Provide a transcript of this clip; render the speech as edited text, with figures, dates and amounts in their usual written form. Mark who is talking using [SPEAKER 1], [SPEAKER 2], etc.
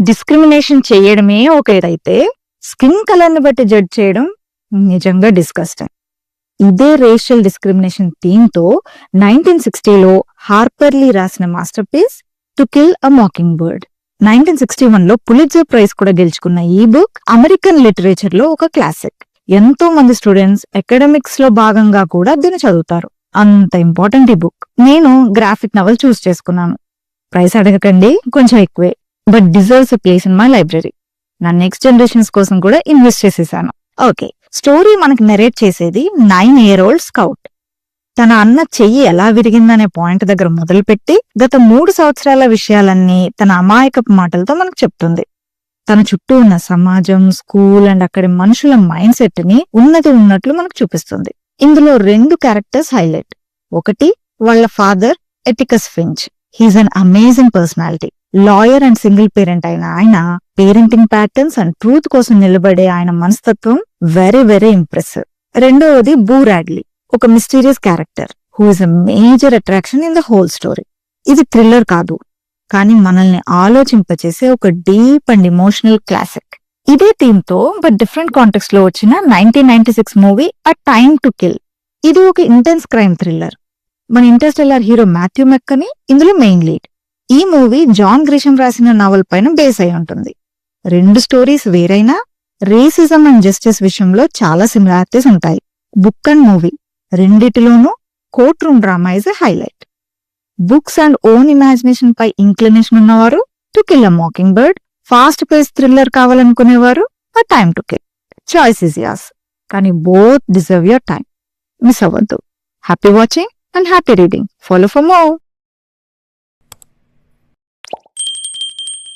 [SPEAKER 1] Discrimination చేయడమే ఒక ఎదైతే skin colour ని బట్టి జడ్జ్ చేయడం నిజంగా డిస్కస్టింగ్. ఇదే రేషియల్ డిస్క్రిమినేషన్ థీమ్ తో 1960లో హార్పర్లీ రాసిన masterpiece to kill a mockingbird. 1961లో పులిట్జర్ ప్రైజ్ కూడా గెలుచుకున్న ఈ బుక్ అమెరికన్ లిటరేచర్ లో ఒక క్లాసిక్. ఎంతో మంది స్టూడెంట్స్ అకాడమిక్స్ లో భాగంగా కూడా దీన్ని చదువుతారు. అంత ఇంపార్టెంట్ ఈ బుక్. నేను గ్రాఫిక్ నవల్ చూస్ చేసుకున్నాను. ప్రైస్ అడగకండి, కొంచెం ఎక్కువే, but deserves a place in my library. నా నెక్స్ట్ జనరేషన్స్ కోసం కూడా ఇన్వెస్ట్ చేసేసాను. ఓకే, స్టోరీ మనకి నెరేట్ చేసేది 9-year-old స్కౌట్. తన అన్న చెయ్యి ఎలా విరిగిందనే పాయింట్ దగ్గర మొదలుపెట్టి గత 3 సంవత్సరాల విషయాలన్నీ తన అమాయకపు మాటలతో మనకు చెప్తుంది. తన చుట్టూ ఉన్న సమాజం, స్కూల్ అండ్ అక్కడి మనుషుల మైండ్ సెట్ ని ఉన్నది ఉన్నట్లు మనకు చూపిస్తుంది. ఇందులో 2 క్యారెక్టర్స్ హైలైట్. ఒకటి వాళ్ళ father Atticus Finch. He is an amazing personality. Lawyer and single parent అయిన ఆయన పేరెంటింగ్ ప్యాటర్న్స్ అండ్ ట్రూత్ కోసం నిలబడే ఆయన మనస్తత్వం వెరీ వెరీ ఇంప్రెసివ్. రెండవది బూ రాడ్లీ, ఒక mysterious character who is a major attraction in the whole story. ఇది థ్రిల్లర్ కాదు, కానీ మనల్ని ఆలోచింపచేసే ఒక డీప్ అండ్ ఎమోషనల్ క్లాసిక్. ఇదే థీమ్ తో బట్ డిఫరెంట్ కాంటెక్స్ట్ లో వచ్చిన 1996 movie a time to kill. ఇది ఒక ఇంటెన్స్ క్రైమ్ థ్రిల్లర్. మన ఇంటర్స్టెల్లార్ హీరో మాథ్యూ మెక్కని ఇందులో మెయిన్ లీడ్. ఈ మూవీ జాన్ గ్రిషం రాసిన నావల్ పైన బేస్ అయి ఉంటుంది. 2 స్టోరీస్ వేరైనా రేసిజం అండ్ జస్టిస్ విషయంలో చాలా సిమిలారిటీస్ ఉంటాయి. బుక్ అండ్ మూవీ రెండిటిలోనూ courtroom drama is a highlight. Books and own imagination పై ఇంక్లినేషన్ ఉన్నవారు to kill a mockingbird, fast pace thriller కావాలనుకునేవారు a time to kill. Choice is yours, కానీ both deserve your time. Miss అవ్వద్దు. Happy watching and happy reading. Follow for more.